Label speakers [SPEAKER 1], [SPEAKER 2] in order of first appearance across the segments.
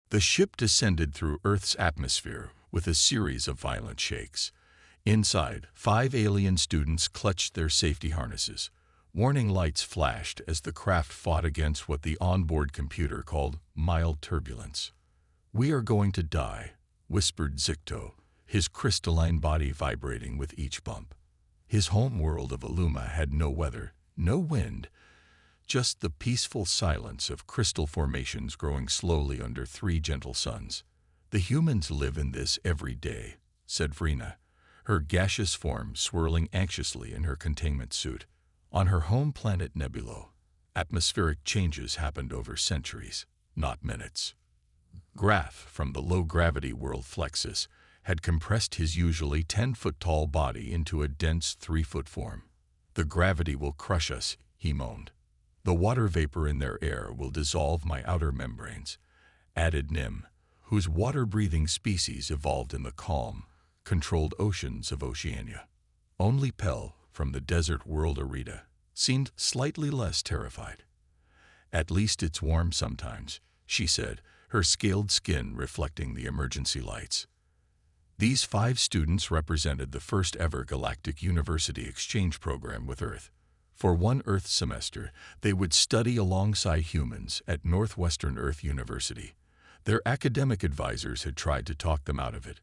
[SPEAKER 1] The ship descended through Earth's atmosphere with a series of violent shakes. Inside, 5 alien students clutched their safety harnesses. Warning lights flashed as the craft fought against what the onboard computer called mild turbulence. "We are going to die," whispered Zicto, his crystalline body vibrating with each bump. His home world of Illuma had no weather, no wind, just the peaceful silence of crystal formations growing slowly under 3 gentle suns. "The humans live in this every day," said Vrina, her gaseous form swirling anxiously in her containment suit. On her home planet Nebulo, atmospheric changes happened over centuries, not minutes. Graf, from the low-gravity world Flexus, had compressed his usually 10-foot-tall body into a dense 3-foot form. "The gravity will crush us," he moaned. "The water vapor in their air will dissolve my outer membranes," added Nim, whose water-breathing species evolved in the calm, controlled oceans of Oceania. Only Pel, from the desert world Arita, seemed slightly less terrified. "At least it's warm sometimes," she said, her scaled skin reflecting the emergency lights. These 5 students represented the first-ever Galactic University exchange program with Earth. For 1 Earth semester, they would study alongside humans at Northwestern Earth University. Their academic advisors had tried to talk them out of it.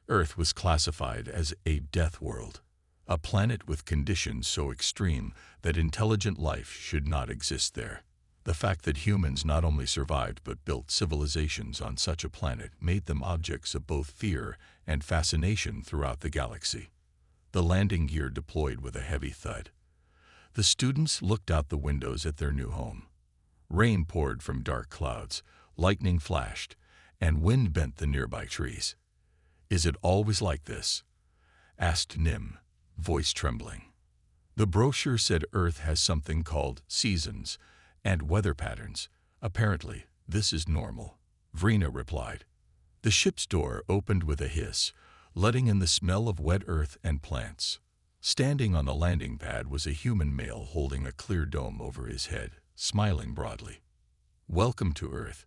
[SPEAKER 1] Earth was classified as a death world, a planet with conditions so extreme that intelligent life should not exist there. The fact that humans not only survived but built civilizations on such a planet made them objects of both fear and fascination throughout the galaxy. The landing gear deployed with a heavy thud. The students looked out the windows at their new home. Rain poured from dark clouds, lightning flashed, and wind bent the nearby trees. "Is it always like this?" asked Nim, voice trembling. "The brochure said Earth has something called seasons and weather patterns. Apparently, this is normal," Vrina replied. The ship's door opened with a hiss, letting in the smell of wet earth and plants. Standing on the landing pad was a human male holding a clear dome over his head, smiling broadly. "Welcome to Earth,"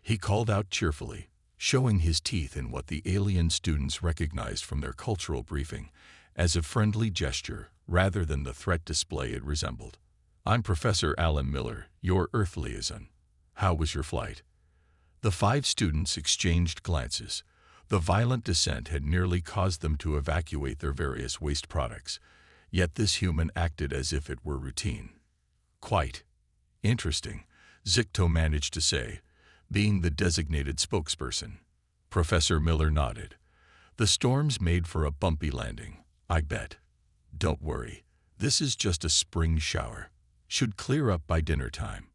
[SPEAKER 1] he called out cheerfully, showing his teeth in what the alien students recognized from their cultural briefing as a friendly gesture rather than the threat display it resembled. "I'm Professor Alan Miller, your Earth liaison. How was your flight?" The 5 students exchanged glances. The violent descent had nearly caused them to evacuate their various waste products, yet this human acted as if it were routine. "Quite interesting," Zicto managed to say, being the designated spokesperson. Professor Miller nodded. "The storms made for a bumpy landing, I bet. Don't worry, this is just a spring shower. Should clear up by dinner time."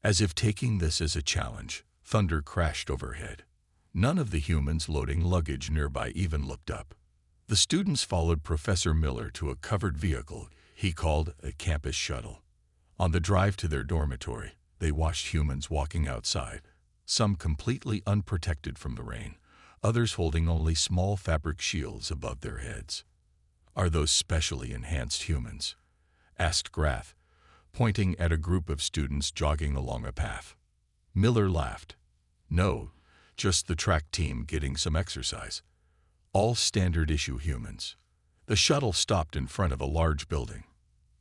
[SPEAKER 1] As if taking this as a challenge, thunder crashed overhead. None of the humans loading luggage nearby even looked up. The students followed Professor Miller to a covered vehicle he called a campus shuttle. On the drive to their dormitory, they watched humans walking outside, some completely unprotected from the rain, others holding only small fabric shields above their heads. "Are those specially enhanced humans?" asked Grath, pointing at a group of students jogging along a path. Miller laughed. "No, just the track team getting some exercise. All standard-issue humans." The shuttle stopped in front of a large building.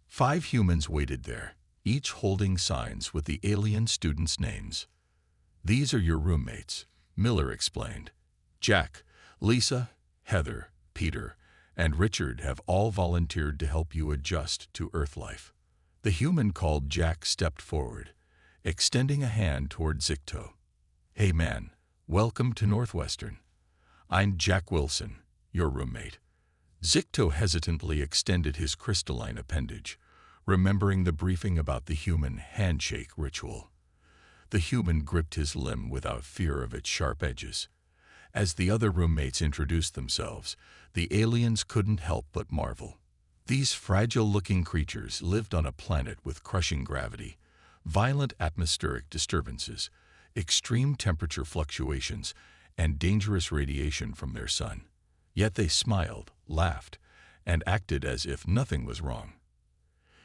[SPEAKER 1] 5 humans waited there, each holding signs with the alien students' names. "These are your roommates," Miller explained. "Jack, Lisa, Heather, Peter, and Richard have all volunteered to help you adjust to Earth life." The human called Jack stepped forward, extending a hand toward Zicto. "Hey man, welcome to Northwestern. I'm Jack Wilson, your roommate." Zicto hesitantly extended his crystalline appendage, remembering the briefing about the human handshake ritual. The human gripped his limb without fear of its sharp edges. As the other roommates introduced themselves, the aliens couldn't help but marvel. These fragile-looking creatures lived on a planet with crushing gravity, violent atmospheric disturbances, extreme temperature fluctuations, and dangerous radiation from their sun. Yet they smiled, laughed, and acted as if nothing was wrong.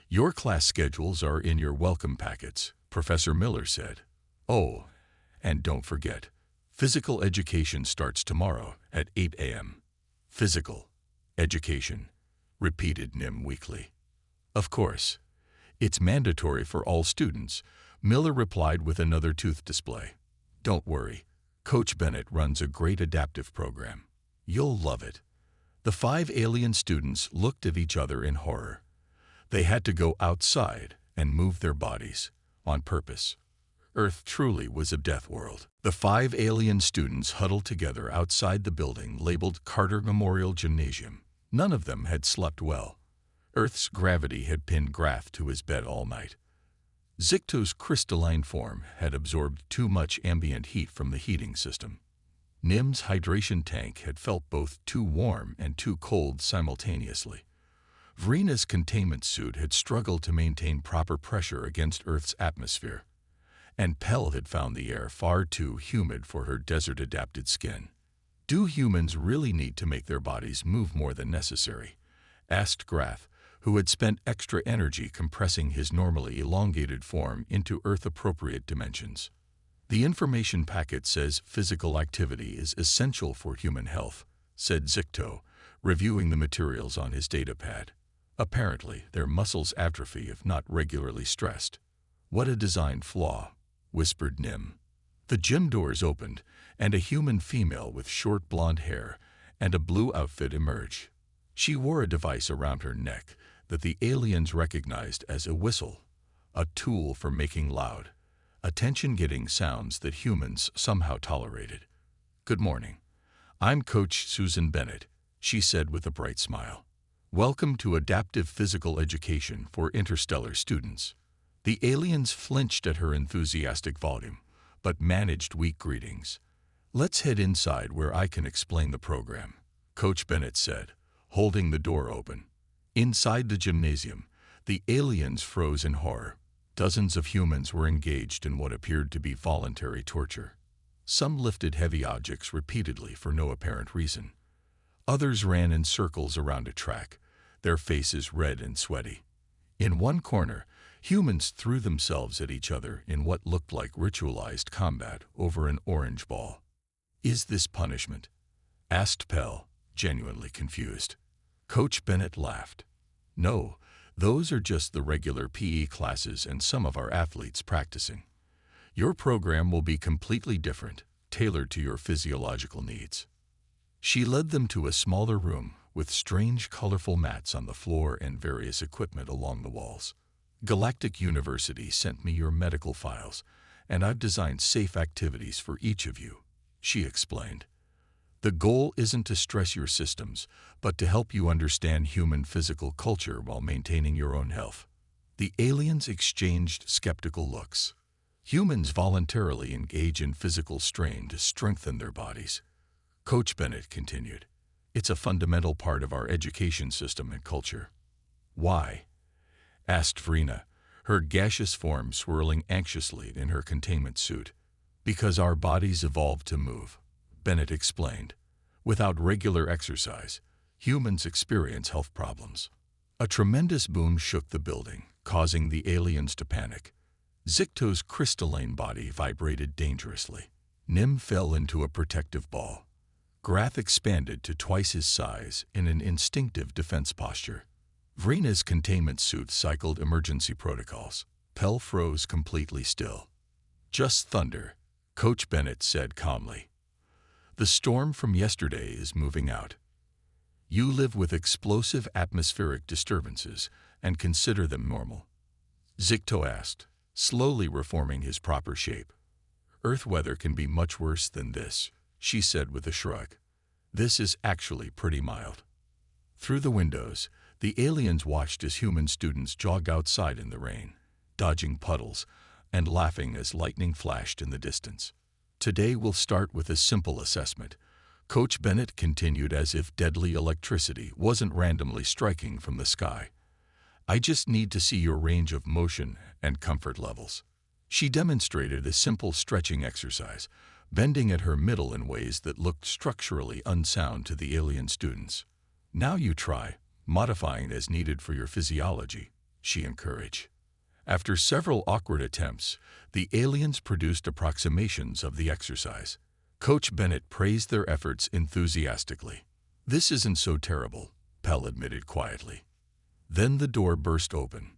[SPEAKER 1] "Your class schedules are in your welcome packets," Professor Miller said. "Oh, And don't forget, physical education starts tomorrow at 8 a.m. Physical education, repeated Nim weakly. Of course. It's mandatory for all students, Miller replied with another tooth display. Don't worry. Coach Bennett runs a great adaptive program. You'll love it. The 5 alien students looked at each other in horror. They had to go outside and move their bodies, on purpose. Earth truly was a death world. The 5 alien students huddled together outside the building labeled Carter Memorial Gymnasium. None of them had slept well. Earth's gravity had pinned Grath to his bed all night. Zicto's crystalline form had absorbed too much ambient heat from the heating system. Nim's hydration tank had felt both too warm and too cold simultaneously. Vrina's containment suit had struggled to maintain proper pressure against Earth's atmosphere. And Pell had found the air far too humid for her desert-adapted skin. Do humans really need to make their bodies move more than necessary? Asked Grath, who had spent extra energy compressing his normally elongated form into Earth-appropriate dimensions. The information packet says physical activity is essential for human health, said Zicto, reviewing the materials on his datapad. Apparently, their muscles atrophy if not regularly stressed. What a design flaw, whispered Nim. The gym doors opened, and a human female with short blonde hair and a blue outfit emerged. She wore a device around her neck that the aliens recognized as a whistle, a tool for making loud, attention-getting sounds that humans somehow tolerated. Good morning. I'm Coach Susan Bennett, she said with a bright smile. Welcome to Adaptive Physical Education for Interstellar Students. The aliens flinched at her enthusiastic volume, but managed weak greetings. Let's head inside where I can explain the program, Coach Bennett said, holding the door open. Inside the gymnasium, the aliens froze in horror. Dozens of humans were engaged in what appeared to be voluntary torture. Some lifted heavy objects repeatedly for no apparent reason. Others ran in circles around a track, their faces red and sweaty. In one corner, humans threw themselves at each other in what looked like ritualized combat over an orange ball. Is this punishment? Asked Pell, genuinely confused. Coach Bennett laughed. No, those are just the regular PE classes and some of our athletes practicing. Your program will be completely different, tailored to your physiological needs. She led them to a smaller room with strange, colorful mats on the floor and various equipment along the walls. Galactic University sent me your medical files, and I've designed safe activities for each of you, she explained. The goal isn't to stress your systems, but to help you understand human physical culture while maintaining your own health. The aliens exchanged skeptical looks. Humans voluntarily engage in physical strain to strengthen their bodies. Coach Bennett continued, it's a fundamental part of our education system and culture. Why? Asked Vrina, her gaseous form swirling anxiously in her containment suit. Because our bodies evolved to move, Bennett explained. Without regular exercise, humans experience health problems. A tremendous boom shook the building, causing the aliens to panic. Zicto's crystalline body vibrated dangerously. Nim fell into a protective ball. Grath expanded to twice his size in an instinctive defense posture. Vrina's containment suit cycled emergency protocols. Pell froze completely still. Just thunder, Coach Bennett said calmly. The storm from yesterday is moving out. You live with explosive atmospheric disturbances and consider them normal. Zicto asked, slowly reforming his proper shape. Earth weather can be much worse than this, she said with a shrug. This is actually pretty mild. Through the windows, the aliens watched as human students jog outside in the rain, dodging puddles and laughing as lightning flashed in the distance. Today we'll start with a simple assessment. Coach Bennett continued as if deadly electricity wasn't randomly striking from the sky. I just need to see your range of motion and comfort levels. She demonstrated a simple stretching exercise, bending at her middle in ways that looked structurally unsound to the alien students. Now you try, modifying as needed for your physiology, she encouraged. After several awkward attempts, the aliens produced approximations of the exercise. Coach Bennett praised their efforts enthusiastically. "This isn't so terrible," Pell admitted quietly. Then the door burst open.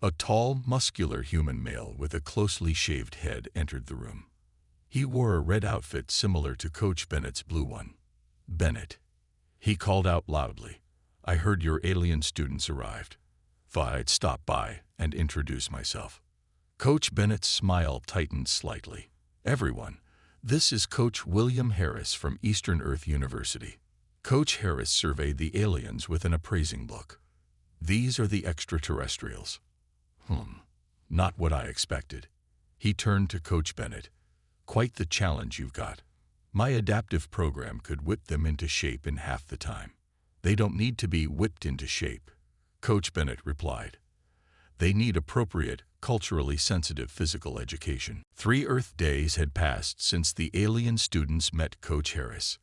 [SPEAKER 1] A tall, muscular human male with a closely shaved head entered the room. He wore a red outfit similar to Coach Bennett's blue one. "Bennett," he called out loudly, "I heard your alien students arrived. Thought I'd stop by and introduce myself." Coach Bennett's smile tightened slightly. "Everyone, this is Coach William Harris from Eastern Earth University." Coach Harris surveyed the aliens with an appraising look. "These are the extraterrestrials." Not what I expected." He turned to Coach Bennett. "Quite the challenge you've got. My adaptive program could whip them into shape in half the time." "They don't need to be whipped into shape," Coach Bennett replied. "They need appropriate, culturally sensitive physical education." 3 Earth days had passed since the alien students met Coach Harris.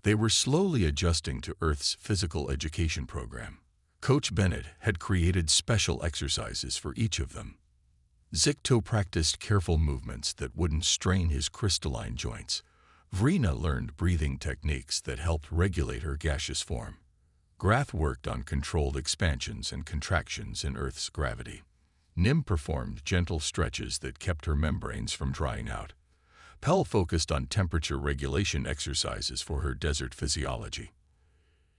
[SPEAKER 1] They were slowly adjusting to Earth's physical education program. Coach Bennett had created special exercises for each of them. Zicto practiced careful movements that wouldn't strain his crystalline joints. Vrina learned breathing techniques that helped regulate her gaseous form. Grath worked on controlled expansions and contractions in Earth's gravity. Nim performed gentle stretches that kept her membranes from drying out. Pell focused on temperature regulation exercises for her desert physiology.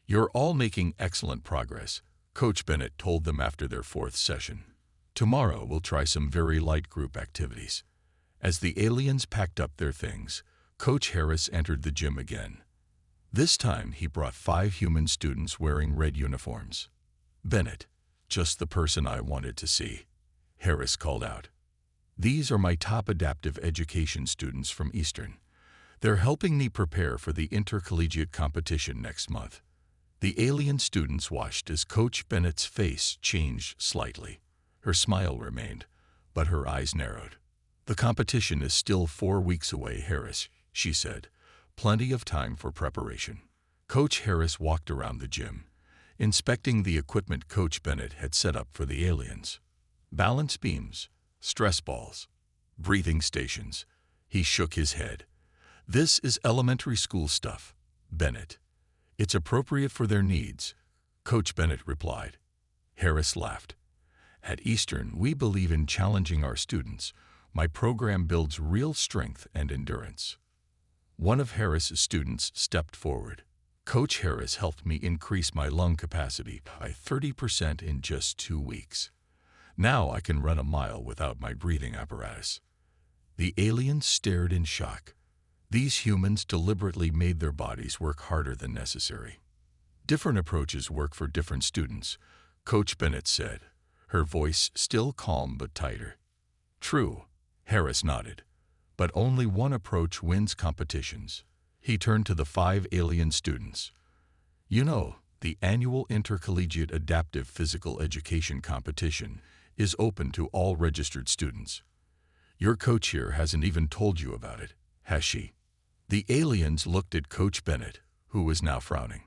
[SPEAKER 1] "You're all making excellent progress," Coach Bennett told them after their 4th session. "Tomorrow we'll try some very light group activities." As the aliens packed up their things, Coach Harris entered the gym again. This time he brought 5 human students wearing red uniforms. "Bennett, just the person I wanted to see," Harris called out. "These are my top adaptive education students from Eastern. They're helping me prepare for the intercollegiate competition next month." The alien students watched as Coach Bennett's face changed slightly. Her smile remained, but her eyes narrowed. "The competition is still 4 weeks away, Harris," she said. "Plenty of time for preparation." Coach Harris walked around the gym, inspecting the equipment Coach Bennett had set up for the aliens. Balance beams, stress balls, breathing stations. He shook his head. "This is elementary school stuff, Bennett. It's appropriate for their needs," Coach Bennett replied. Harris laughed. "At Eastern, we believe in challenging our students. My program builds real strength and endurance." One of Harris's students stepped forward. "Coach Harris helped me increase my lung capacity by 30% in just 2 weeks. Now I can run a mile without my breathing apparatus." The aliens stared in shock. These humans deliberately made their bodies work harder than necessary. "Different approaches work for different students," Coach Bennett said, her voice still calm but tighter. "True," Harris nodded, "but only one approach wins competitions." He turned to the 5 alien students. "You know, the annual Intercollegiate Adaptive Physical Education Competition is open to all registered students. Your coach here hasn't even told you about it, has she?" The aliens looked at Coach Bennett, who was now frowning.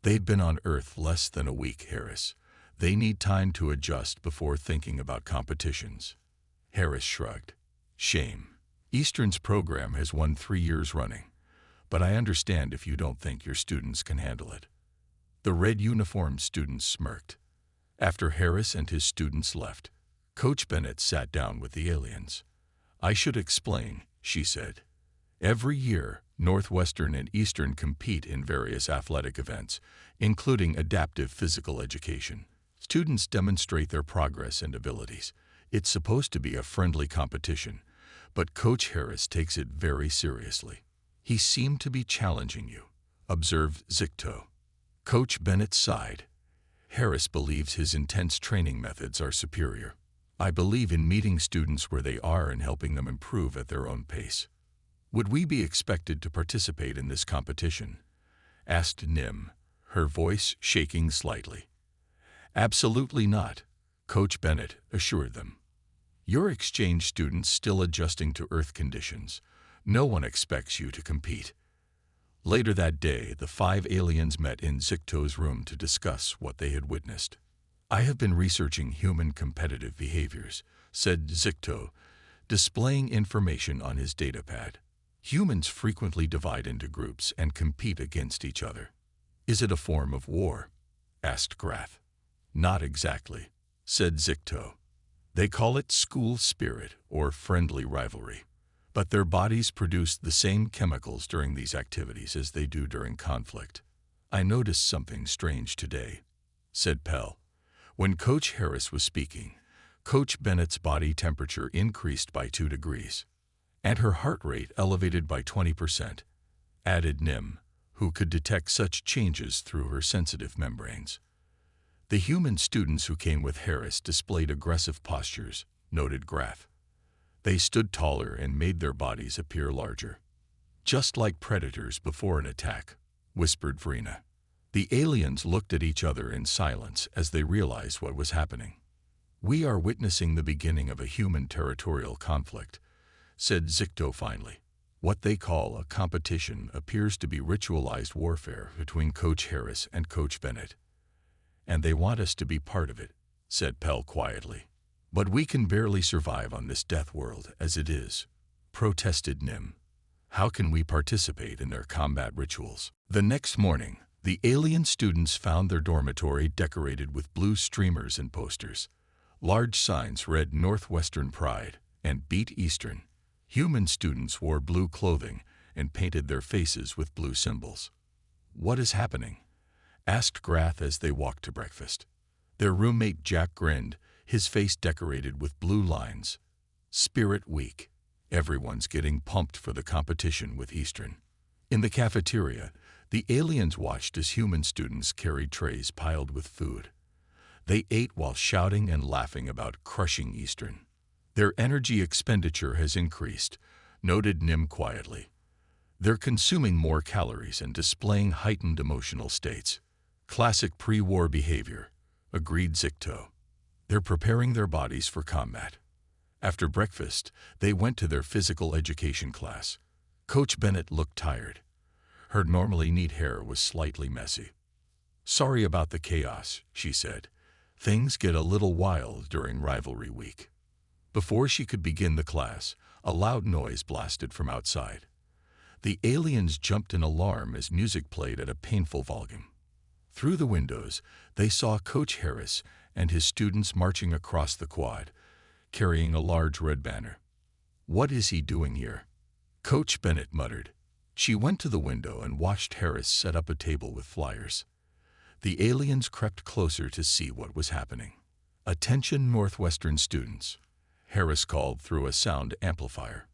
[SPEAKER 1] "They'd been on Earth less than a week, Harris. They need time to adjust before thinking about competitions." Harris shrugged. "Shame. Eastern's program has won 3 years running, but I understand if you don't think your students can handle it." The red uniformed students smirked. After Harris and his students left, Coach Bennett sat down with the aliens. "I should explain," she said. "Every year, Northwestern and Eastern compete in various athletic events, including adaptive physical education. Students demonstrate their progress and abilities. It's supposed to be a friendly competition, but Coach Harris takes it very seriously." "He seemed to be challenging you," observed Zicto. Coach Bennett sighed. "Harris believes his intense training methods are superior. I believe in meeting students where they are and helping them improve at their own pace." "Would we be expected to participate in this competition?" asked Nim, her voice shaking slightly. "Absolutely not," Coach Bennett assured them. "You're exchange students still adjusting to Earth conditions. No one expects you to compete." Later that day, the 5 aliens met in Zicto's room to discuss what they had witnessed. "I have been researching human competitive behaviors," said Zicto, displaying information on his datapad. Humans frequently divide into groups and compete against each other. Is it a form of war? Asked Grath. Not exactly, said Zicto. They call it school spirit or friendly rivalry. But their bodies produce the same chemicals during these activities as they do during conflict. I noticed something strange today, said Pell. When Coach Harris was speaking, Coach Bennett's body temperature increased by 2 degrees, and her heart rate elevated by 20%, added Nim, who could detect such changes through her sensitive membranes. The human students who came with Harris displayed aggressive postures, noted Grath. They stood taller and made their bodies appear larger. Just like predators before an attack, whispered Vrina. The aliens looked at each other in silence as they realized what was happening. We are witnessing the beginning of a human territorial conflict, said Zicto finally. What they call a competition appears to be ritualized warfare between Coach Harris and Coach Bennett. And they want us to be part of it, said Pell quietly. But we can barely survive on this death world as it is, protested Nim. How can we participate in their combat rituals? The next morning, the alien students found their dormitory decorated with blue streamers and posters. Large signs read Northwestern Pride and Beat Eastern. Human students wore blue clothing and painted their faces with blue symbols. What is happening? Asked Grath as they walked to breakfast. Their roommate Jack grinned, his face decorated with blue lines. Spirit Week. Everyone's getting pumped for the competition with Eastern. In the cafeteria, the aliens watched as human students carried trays piled with food. They ate while shouting and laughing about crushing Eastern. Their energy expenditure has increased, noted Nim quietly. They're consuming more calories and displaying heightened emotional states. Classic pre-war behavior, agreed Zicto. They're preparing their bodies for combat. After breakfast, they went to their physical education class. Coach Bennett looked tired. Her normally neat hair was slightly messy. Sorry about the chaos, she said. Things get a little wild during rivalry week. Before she could begin the class, a loud noise blasted from outside. The aliens jumped in alarm as music played at a painful volume. Through the windows, they saw Coach Harris and his students marching across the quad, carrying a large red banner. What is he doing here? Coach Bennett muttered. She went to the window and watched Harris set up a table with flyers. The aliens crept closer to see what was happening. Attention Northwestern students, Harris called through a sound amplifier.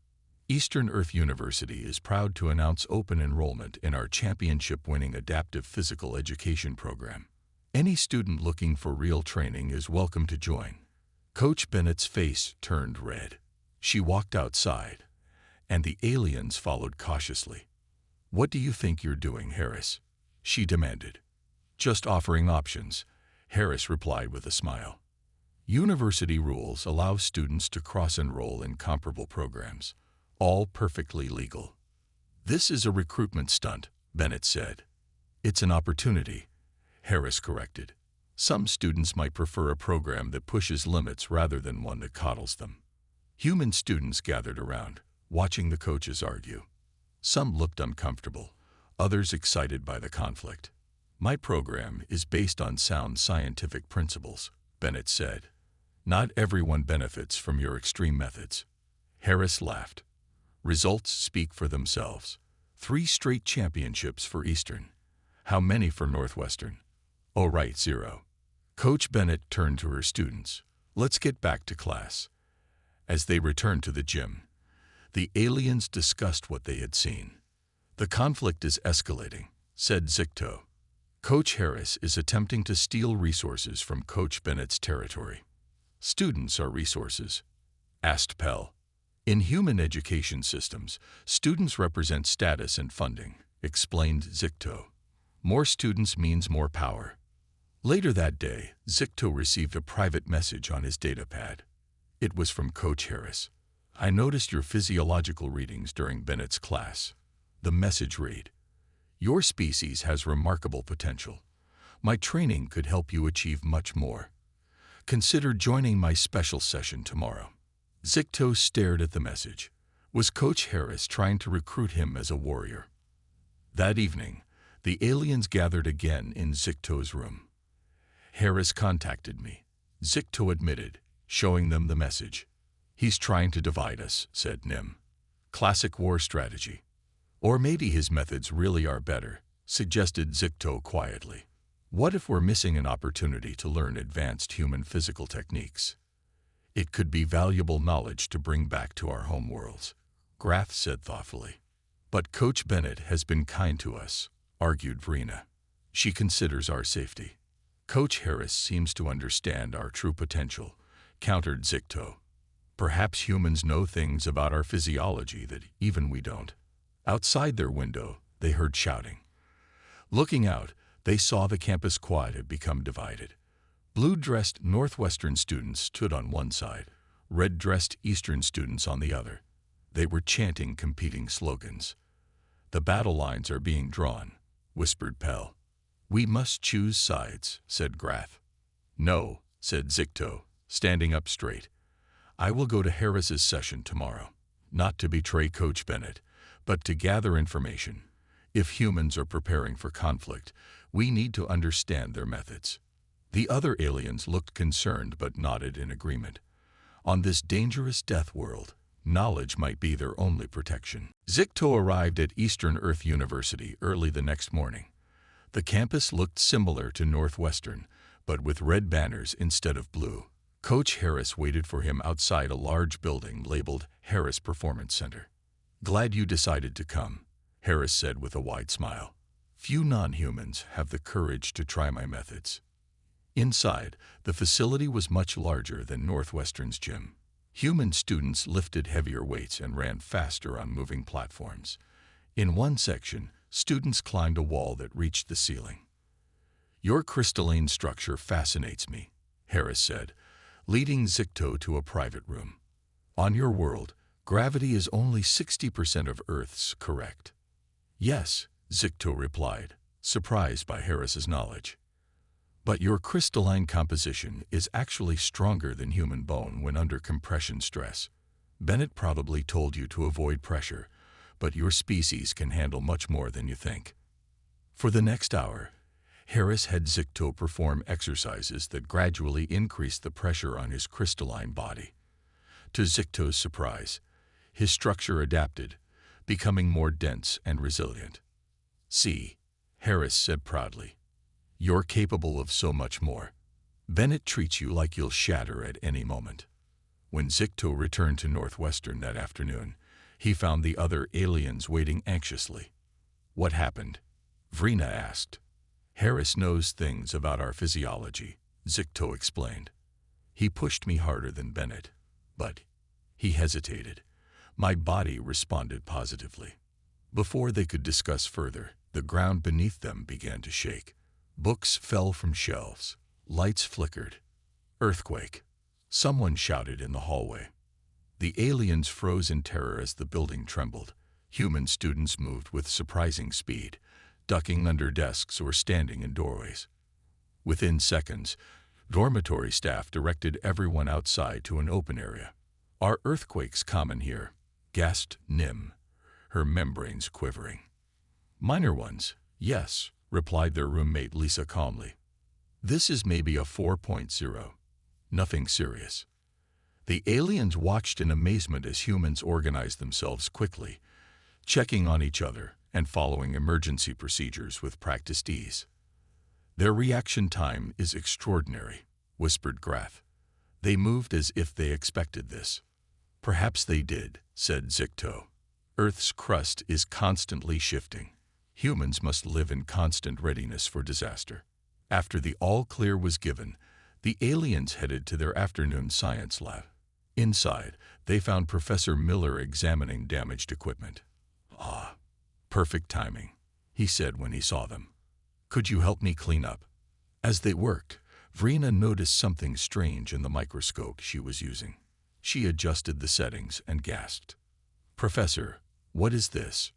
[SPEAKER 1] Eastern Earth University is proud to announce open enrollment in our championship-winning adaptive physical education program. Any student looking for real training is welcome to join. Coach Bennett's face turned red. She walked outside, and the aliens followed cautiously. What do you think you're doing, Harris? She demanded. Just offering options, Harris replied with a smile. University rules allow students to cross-enroll in comparable programs, all perfectly legal. This is a recruitment stunt, Bennett said. It's an opportunity, Harris corrected. Some students might prefer a program that pushes limits rather than one that coddles them. Human students gathered around, watching the coaches argue. Some looked uncomfortable, others excited by the conflict. My program is based on sound scientific principles, Bennett said. Not everyone benefits from your extreme methods. Harris laughed. Results speak for themselves. 3 straight championships for Eastern. How many for Northwestern? Oh, right, 0. Coach Bennett turned to her students. Let's get back to class. As they returned to the gym, the aliens discussed what they had seen. The conflict is escalating, said Zicto. Coach Harris is attempting to steal resources from Coach Bennett's territory. Students are resources, asked Pell. In human education systems, students represent status and funding, explained Zicto. More students means more power. Later that day, Zicto received a private message on his datapad. It was from Coach Harris. I noticed your physiological readings during Bennett's class. The message read, Your species has remarkable potential. My training could help you achieve much more. Consider joining my special session tomorrow. Zicto stared at the message. Was Coach Harris trying to recruit him as a warrior? That evening, the aliens gathered again in Zicto's room. Harris contacted me, Zicto admitted, showing them the message. He's trying to divide us, said Nim. Classic war strategy. Or maybe his methods really are better, suggested Zicto quietly. What if we're missing an opportunity to learn advanced human physical techniques? It could be valuable knowledge to bring back to our homeworlds, Grath said thoughtfully. But Coach Bennett has been kind to us, argued Vrina. She considers our safety. Coach Harris seems to understand our true potential, countered Zicto. Perhaps humans know things about our physiology that even we don't. Outside their window, they heard shouting. Looking out, they saw the campus quad had become divided. Blue-dressed Northwestern students stood on one side, red-dressed Eastern students on the other. They were chanting competing slogans. The battle lines are being drawn, whispered Pell. We must choose sides, said Grath. No, said Zicto, standing up straight. I will go to Harris's session tomorrow, not to betray Coach Bennett, but to gather information. If humans are preparing for conflict, we need to understand their methods. The other aliens looked concerned but nodded in agreement. On this dangerous death world, knowledge might be their only protection. Zicto arrived at Eastern Earth University early the next morning. The campus looked similar to Northwestern, but with red banners instead of blue. Coach Harris waited for him outside a large building labeled Harris Performance Center. Glad you decided to come, Harris said with a wide smile. Few non-humans have the courage to try my methods. Inside, the facility was much larger than Northwestern's gym. Human students lifted heavier weights and ran faster on moving platforms. In one section, students climbed a wall that reached the ceiling. Your crystalline structure fascinates me, Harris said, leading Zicto to a private room. On your world, gravity is only 60% of Earth's, correct? Yes, Zicto replied, surprised by Harris's knowledge. But your crystalline composition is actually stronger than human bone when under compression stress. Bennett probably told you to avoid pressure, but your species can handle much more than you think. For the next hour, Harris had Zicto perform exercises that gradually increased the pressure on his crystalline body. To Zicto's surprise, his structure adapted, becoming more dense and resilient. See, Harris said proudly. You're capable of so much more. Bennett treats you like you'll shatter at any moment. When Zicto returned to Northwestern that afternoon, he found the other aliens waiting anxiously. What happened? Vrina asked. Harris knows things about our physiology, Zicto explained. He pushed me harder than Bennett, but he hesitated. My body responded positively. Before they could discuss further, the ground beneath them began to shake. Books fell from shelves. Lights flickered. Earthquake. Someone shouted in the hallway. The aliens froze in terror as the building trembled. Human students moved with surprising speed, ducking under desks or standing in doorways. Within seconds, dormitory staff directed everyone outside to an open area. Are earthquakes common here? Gasped Nim, her membranes quivering. Minor ones, yes, replied their roommate Lisa calmly. This is maybe a 4.0. Nothing serious. The aliens watched in amazement as humans organized themselves quickly, checking on each other and following emergency procedures with practiced ease. Their reaction time is extraordinary, whispered Grath. They moved as if they expected this. Perhaps they did, said Zicto. Earth's crust is constantly shifting. Humans must live in constant readiness for disaster. After the all-clear was given, the aliens headed to their afternoon science lab. Inside, they found Professor Miller examining damaged equipment. Ah, perfect timing, he said when he saw them. Could you help me clean up? As they worked, Vrina noticed something strange in the microscope she was using. She adjusted the settings and gasped. Professor, what is this?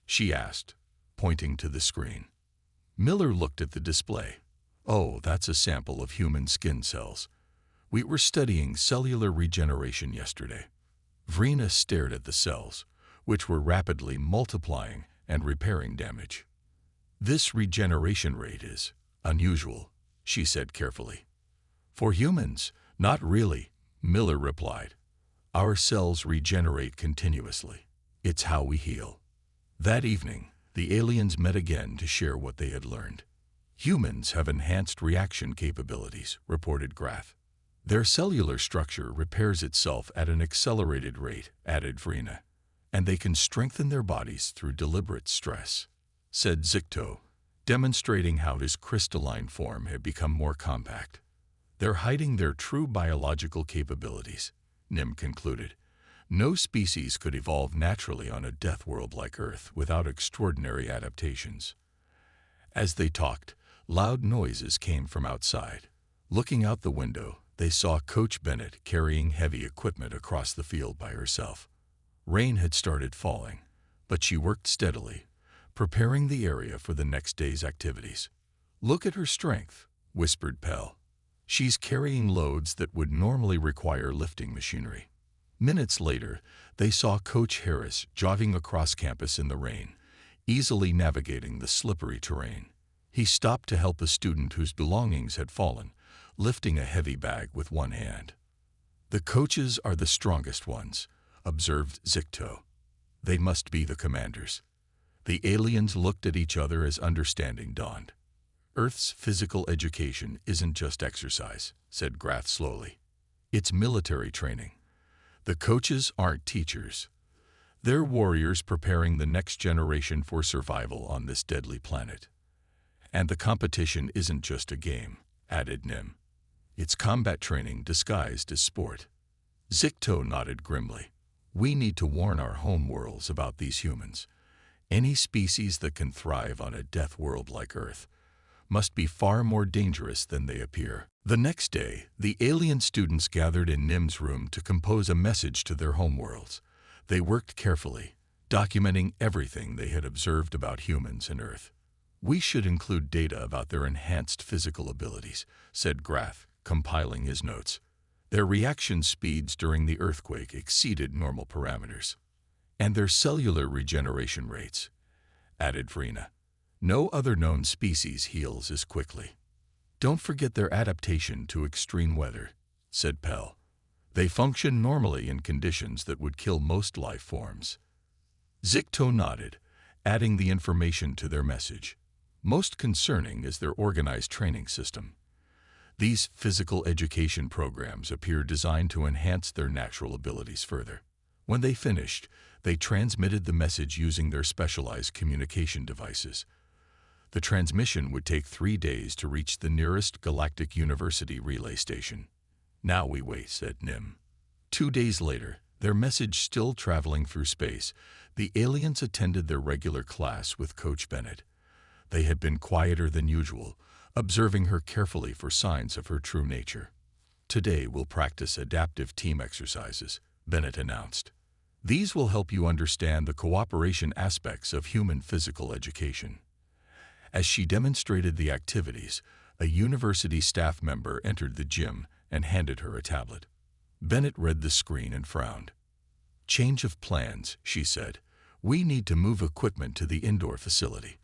[SPEAKER 1] She asked, pointing to the screen. Miller looked at the display. Oh, that's a sample of human skin cells. We were studying cellular regeneration yesterday. Vrina stared at the cells, which were rapidly multiplying and repairing damage. "This regeneration rate is unusual," she said carefully. "For humans, not really," Miller replied. "Our cells regenerate continuously. It's how we heal." That evening, the aliens met again to share what they had learned. "Humans have enhanced reaction capabilities," reported Grath. "Their cellular structure repairs itself at an accelerated rate," added Vrina. "And they can strengthen their bodies through deliberate stress," said Zicto, demonstrating how his crystalline form had become more compact. "They're hiding their true biological capabilities," Nim concluded. "No species could evolve naturally on a death world like Earth without extraordinary adaptations." As they talked, loud noises came from outside. Looking out the window, they saw Coach Bennett carrying heavy equipment across the field by herself. Rain had started falling, but she worked steadily, preparing the area for the next day's activities. "Look at her strength," whispered Pell. "She's carrying loads that would normally require lifting machinery." Minutes later, they saw Coach Harris jogging across campus in the rain, easily navigating the slippery terrain. He stopped to help a student whose belongings had fallen, lifting a heavy bag with one hand. "The coaches are the strongest ones," observed Zicto. "They must be the commanders." The aliens looked at each other as understanding dawned. "Earth's physical education isn't just exercise," said Grath slowly. "It's military training. The coaches aren't teachers. They're warriors preparing the next generation for survival on this deadly planet. And the competition isn't just a game," added Nim. "It's combat training disguised as sport." Zicto nodded grimly. "We need to warn our home worlds about these humans. Any species that can thrive on a death world like Earth must be far more dangerous than they appear." The next day, the alien students gathered in Nim's room to compose a message to their homeworlds. They worked carefully, documenting everything they had observed about humans and Earth. "We should include data about their enhanced physical abilities," said Grath, compiling his notes. "Their reaction speeds during the earthquake exceeded normal parameters. And their cellular regeneration rates," added Vrina. "No other known species heals as quickly." "Don't forget their adaptation to extreme weather," said Pell. "They function normally in conditions that would kill most life forms." Zicto nodded, adding the information to their message. "Most concerning is their organized training system. These physical education programs appear designed to enhance their natural abilities further." When they finished, they transmitted the message using their specialized communication devices. The transmission would take 3 days to reach the nearest Galactic University relay station. "Now we wait," said Nim. 2 days later, their message still traveling through space, the aliens attended their regular class with Coach Bennett. They had been quieter than usual, observing her carefully for signs of her true nature. "Today we'll practice adaptive team exercises," Bennett announced. "These will help you understand the cooperation aspects of human physical education." As she demonstrated the activities, a university staff member entered the gym and handed her a tablet. Bennett read the screen and frowned. "Change of plans," she said. "We need to move equipment to the indoor facility.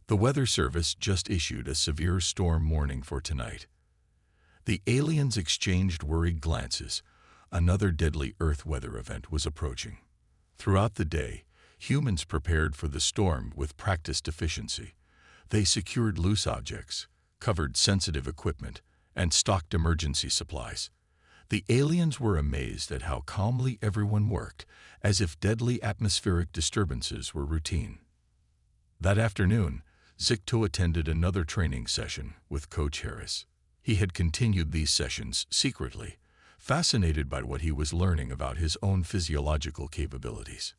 [SPEAKER 1] The Weather Service just issued a severe storm warning for tonight." The aliens exchanged worried glances. Another deadly Earth weather event was approaching. Throughout the day, humans prepared for the storm with practiced efficiency. They secured loose objects, covered sensitive equipment, and stocked emergency supplies. The aliens were amazed at how calmly everyone worked, as if deadly atmospheric disturbances were routine. That afternoon, Zicto attended another training session with Coach Harris. He had continued these sessions secretly, fascinated by what he was learning about his own physiological capabilities.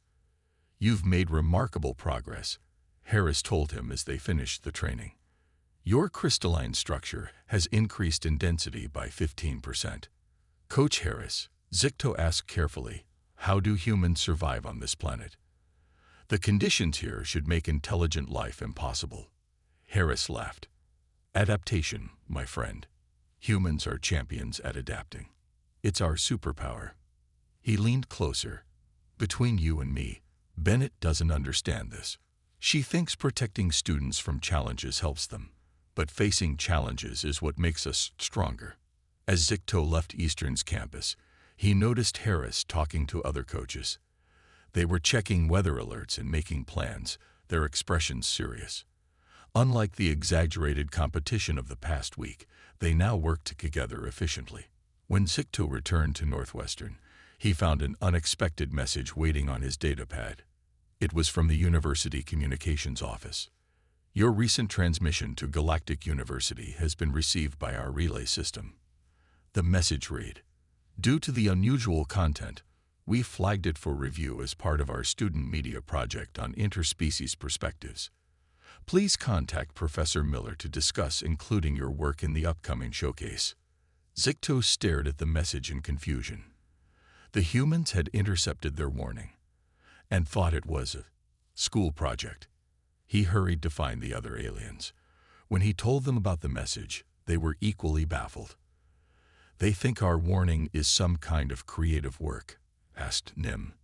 [SPEAKER 1] "You've made remarkable progress," Harris told him as they finished the training. "Your crystalline structure has increased in density by 15%. "Coach Harris," Zicto asked carefully, "how do humans survive on this planet? The conditions here should make intelligent life impossible." Harris laughed. "Adaptation, my friend. Humans are champions at adapting. It's our superpower." He leaned closer. Between you and me, Bennett doesn't understand this. She thinks protecting students from challenges helps them, but facing challenges is what makes us stronger. As Zicto left Eastern's campus, he noticed Harris talking to other coaches. They were checking weather alerts and making plans, their expressions serious. Unlike the exaggerated competition of the past week, they now worked together efficiently. When Zicto returned to Northwestern, he found an unexpected message waiting on his datapad. It was from the University Communications Office. Your recent transmission to Galactic University has been received by our relay system. The message read, "Due to the unusual content, we flagged it for review as part of our student media project on interspecies perspectives. Please contact Professor Miller to discuss including your work in the upcoming showcase." Zicto stared at the message in confusion. The humans had intercepted their warning and thought it was a school project. He hurried to find the other aliens. When he told them about the message, they were equally baffled. "They think our warning is some kind of creative work?" asked Nim.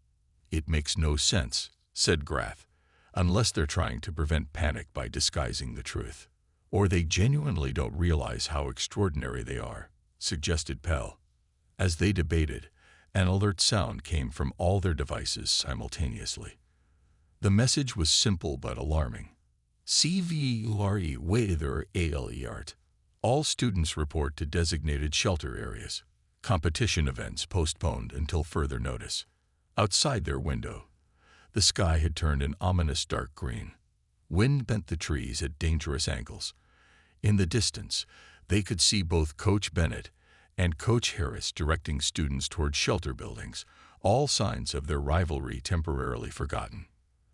[SPEAKER 1] "It makes no sense," said Grath, "unless they're trying to prevent panic by disguising the truth. Or they genuinely don't realize how extraordinary they are," suggested Pell. As they debated, an alert sound came from all their devices simultaneously. The message was simple but alarming. CVURE weather alert. All students report to designated shelter areas. Competition events postponed until further notice. Outside their window, the sky had turned an ominous dark green. Wind bent the trees at dangerous angles. In the distance, they could see both Coach Bennett and Coach Harris directing students toward shelter buildings, all signs of their rivalry temporarily forgotten.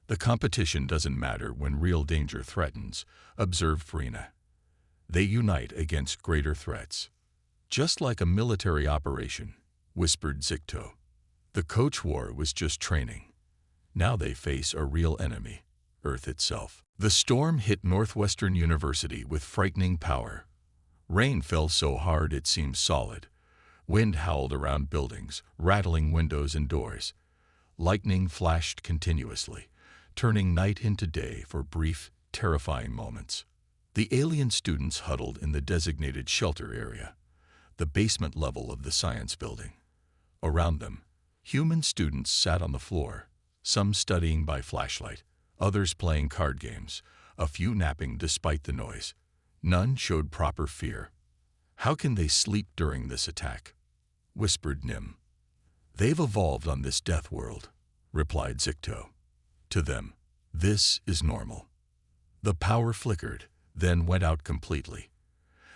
[SPEAKER 1] "The competition doesn't matter when real danger threatens," observed Farina. "They unite against greater threats." "Just like a military operation," whispered Zicto. "The Coach War was just training. Now they face a real enemy, Earth itself." The storm hit Northwestern University with frightening power. Rain fell so hard it seemed solid. Wind howled around buildings, rattling windows and doors. Lightning flashed continuously, turning night into day for brief, terrifying moments. The alien students huddled in the designated shelter area, the basement level of the science building. Around them, human students sat on the floor, some studying by flashlight, others playing card games, a few napping despite the noise. None showed proper fear. "How can they sleep during this attack?" whispered Nim. "They've evolved on this death world," replied Zicto. "To them, this is normal." The power flickered, then went out completely.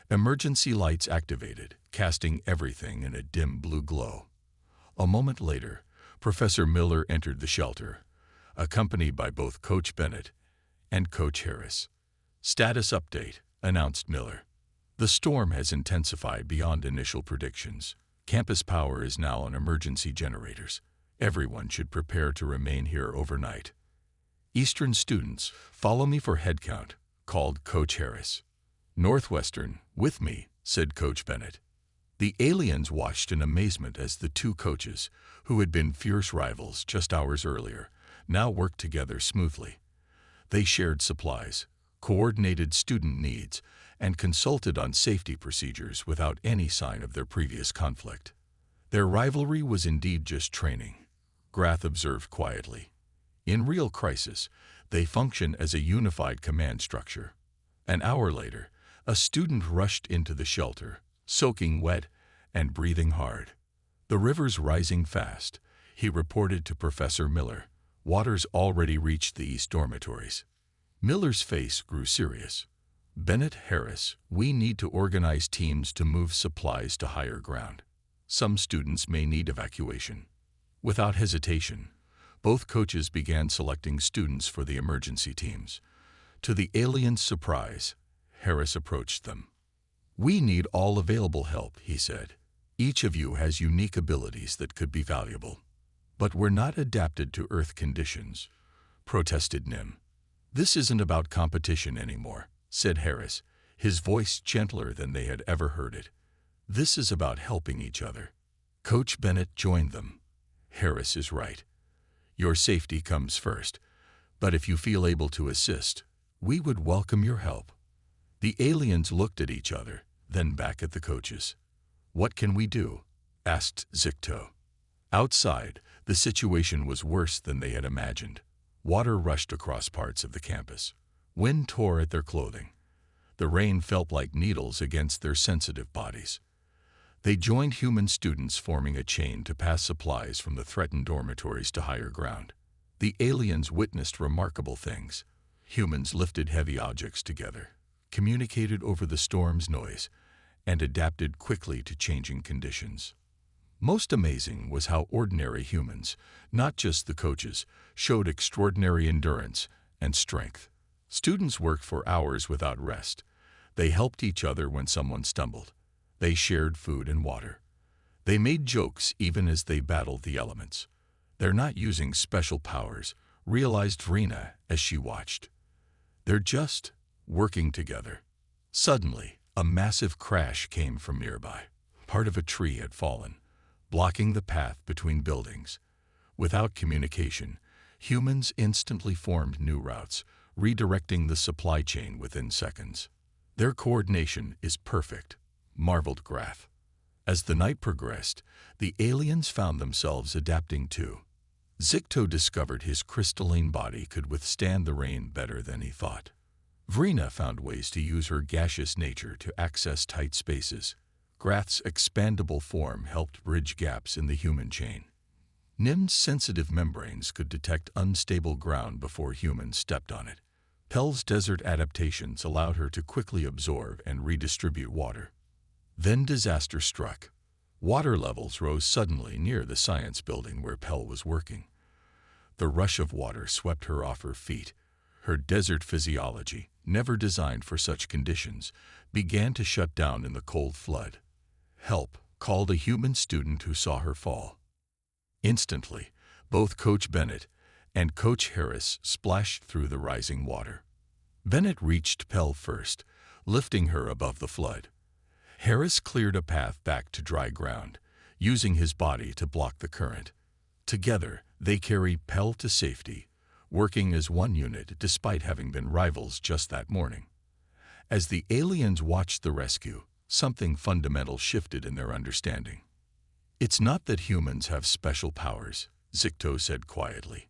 [SPEAKER 1] Emergency lights activated, casting everything in a dim blue glow. A moment later, Professor Miller entered the shelter, accompanied by both Coach Bennett and Coach Harris. "Status update," announced Miller. "The storm has intensified beyond initial predictions. Campus power is now on emergency generators. Everyone should prepare to remain here overnight." "Eastern students, follow me for head count," called Coach Harris. "Northwestern, with me," said Coach Bennett. The aliens watched in amazement as the two coaches, who had been fierce rivals just hours earlier, now worked together smoothly. They shared supplies, coordinated student needs, and consulted on safety procedures without any sign of their previous conflict. Their rivalry was indeed just training, Grath observed quietly. In real crisis, they function as a unified command structure. An hour later, a student rushed into the shelter, soaking wet and breathing hard. "The river's rising fast," he reported to Professor Miller. "Water's already reached the east dormitories." Miller's face grew serious. "Bennett, Harris, we need to organize teams to move supplies to higher ground. Some students may need evacuation." Without hesitation, both coaches began selecting students for the emergency teams. To the aliens' surprise, Harris approached them. "We need all available help," he said. "Each of you has unique abilities that could be valuable." "But we're not adapted to Earth conditions," protested Nim. "This isn't about competition anymore," said Harris, his voice gentler than they had ever heard it. "This is about helping each other." Coach Bennett joined them. Harris is right. Your safety comes first, but if you feel able to assist, we would welcome your help." The aliens looked at each other, then back at the coaches. "What can we do?" asked Zicto. Outside, the situation was worse than they had imagined. Water rushed across parts of the campus. Wind tore at their clothing. The rain felt like needles against their sensitive bodies. They joined human students, forming a chain to pass supplies from the threatened dormitories to higher ground. The aliens witnessed remarkable things. Humans lifted heavy objects together, communicated over the storm's noise, and adapted quickly to changing conditions. Most amazing was how ordinary humans, not just the coaches, showed extraordinary endurance and strength. Students worked for hours without rest. They helped each other when someone stumbled. They shared food and water. They made jokes even as they battled the elements. "They're not using special powers," realized Vrina as she watched. "They're just working together." Suddenly, a massive crash came from nearby. Part of a tree had fallen, blocking the path between buildings. Without communication, humans instantly formed new routes, redirecting the supply chain within seconds. "Their coordination is perfect," marveled Grath. As the night progressed, the aliens found themselves adapting too. Zicto discovered his crystalline body could withstand the rain better than he thought. Vrina found ways to use her gaseous nature to access tight spaces. Grath's expandable form helped bridge gaps in the human chain. Nim's sensitive membranes could detect unstable ground before humans stepped on it. Pel's desert adaptations allowed her to quickly absorb and redistribute water. Then disaster struck. Water levels rose suddenly near the science building where Pel was working. The rush of water swept her off her feet. Her desert physiology, never designed for such conditions, began to shut down in the cold flood. "Help," called a human student who saw her fall. Instantly, both Coach Bennett and Coach Harris splashed through the rising water. Bennett reached Pel first, lifting her above the flood. Harris cleared a path back to dry ground, using his body to block the current. Together, they carried Pel to safety, working as one unit despite having been rivals just that morning. As the aliens watched the rescue, something fundamental shifted in their understanding. "It's not that humans have special powers," Zicto said quietly.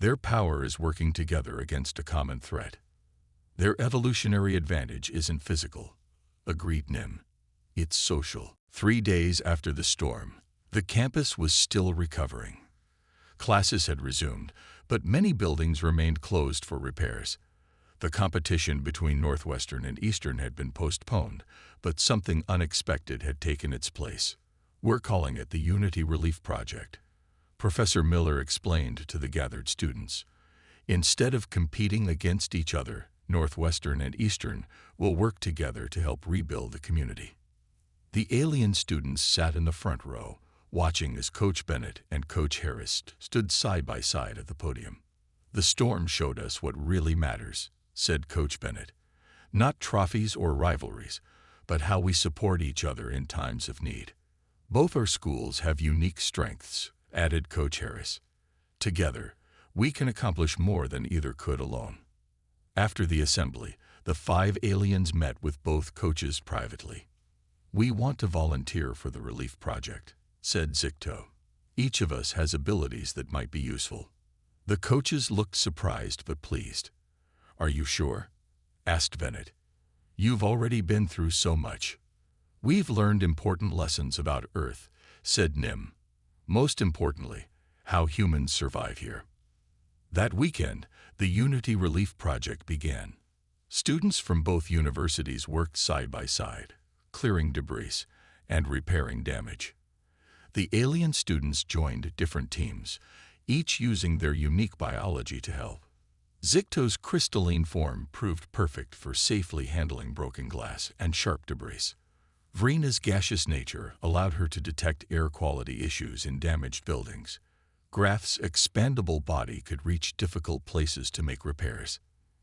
[SPEAKER 1] "Their power is working together against a common threat. Their evolutionary advantage isn't physical," agreed Nim. "It's social." 3 days after the storm, the campus was still recovering. Classes had resumed, but many buildings remained closed for repairs. The competition between Northwestern and Eastern had been postponed, but something unexpected had taken its place. "We're calling it the Unity Relief Project," Professor Miller explained to the gathered students. "Instead of competing against each other, Northwestern and Eastern will work together to help rebuild the community." The alien students sat in the front row, watching as Coach Bennett and Coach Harris stood side by side at the podium. "The storm showed us what really matters," said Coach Bennett. "Not trophies or rivalries, but how we support each other in times of need. Both our schools have unique strengths," added Coach Harris. "Together, we can accomplish more than either could alone." After the assembly, the 5 aliens met with both coaches privately. "We want to volunteer for the relief project," said Zicto. "Each of us has abilities that might be useful." The coaches looked surprised but pleased. "Are you sure?" asked Bennett. "You've already been through so much." "We've learned important lessons about Earth," said Nim. "Most importantly, how humans survive here." That weekend, the Unity Relief Project began. Students from both universities worked side by side, clearing debris and repairing damage. The alien students joined different teams, each using their unique biology to help. Zicto's crystalline form proved perfect for safely handling broken glass and sharp debris. Vrina's gaseous nature allowed her to detect air quality issues in damaged buildings. Grath's expandable body could reach difficult places to make repairs.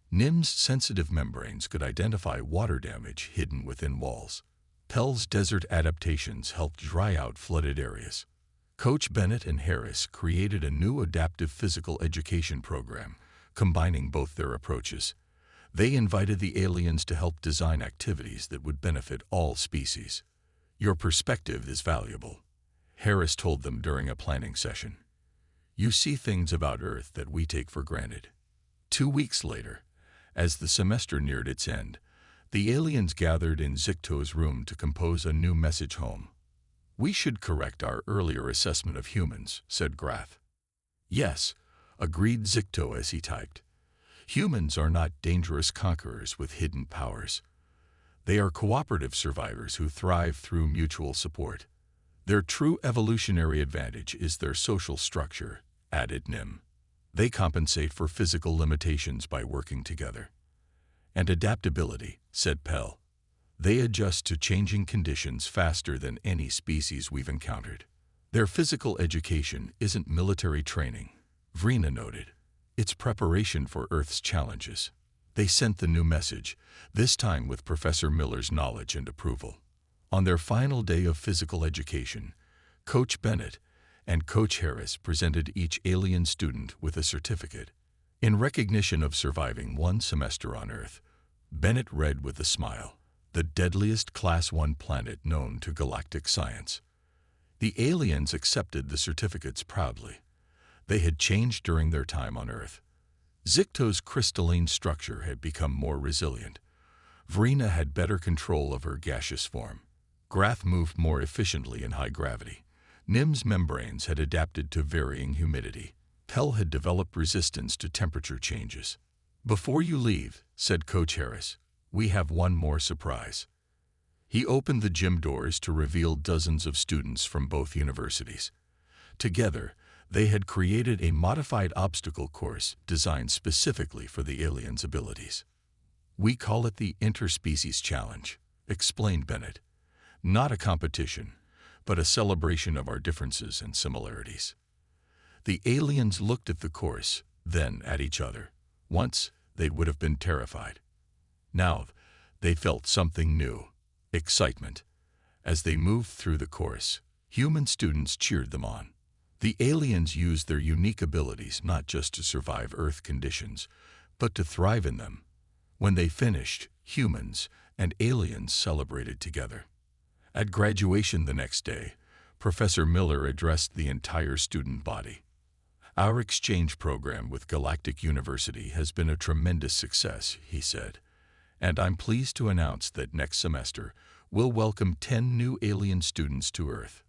[SPEAKER 1] Nim's sensitive membranes could identify water damage hidden within walls. Pel's desert adaptations helped dry out flooded areas. Coach Bennett and Harris created a new adaptive physical education program, combining both their approaches. They invited the aliens to help design activities that would benefit all species. "Your perspective is valuable," Harris told them during a planning session. "You see things about Earth that we take for granted." 2 weeks later, as the semester neared its end, the aliens gathered in Zicto's room to compose a new message home. "We should correct our earlier assessment of humans," said Grath. "Yes," agreed Zicto as he typed. "Humans are not dangerous conquerors with hidden powers. They are cooperative survivors who thrive through mutual support. Their true evolutionary advantage is their social structure," added Nim. "They compensate for physical limitations by working together." "And adaptability," said Pell. "They adjust to changing conditions faster than any species we've encountered." "Their physical education isn't military training," Vrina noted. "It's preparation for Earth's challenges." They sent the new message, this time with Professor Miller's knowledge and approval. On their final day of physical education, Coach Bennett and Coach Harris presented each alien student with a certificate. In recognition of surviving one semester on Earth, Bennett read with a smile, "The deadliest Class 1 planet known to galactic science." The aliens accepted the certificates proudly. They had changed during their time on Earth. Zicto's crystalline structure had become more resilient. Vrina had better control of her gaseous form. Grath moved more efficiently in high gravity. Nim's membranes had adapted to varying humidity. Pell had developed resistance to temperature changes. "Before you leave," said Coach Harris, "we have one more surprise." He opened the gym doors to reveal dozens of students from both universities. Together, they had created a modified obstacle course designed specifically for the aliens' abilities. "We call it the Interspecies Challenge," explained Bennett. "Not a competition, but a celebration of our differences and similarities." The aliens looked at the course, then at each other. Once, they would have been terrified. Now, they felt something new, excitement. As they moved through the course, human students cheered them on. The aliens used their unique abilities not just to survive Earth conditions, but to thrive in them. When they finished, humans and aliens celebrated together. At graduation the next day, Professor Miller addressed the entire student body. "Our exchange program with Galactic University has been a tremendous success," he said, "and I'm pleased to announce that next semester we'll welcome 10 new alien students to Earth."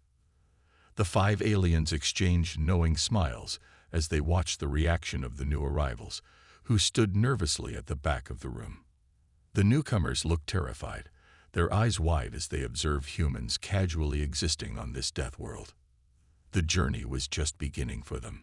[SPEAKER 1] The 5 aliens exchanged knowing smiles as they watched the reaction of the new arrivals, who stood nervously at the back of the room. The newcomers looked terrified, their eyes wide as they observed humans casually existing on this death world. The journey was just beginning for them.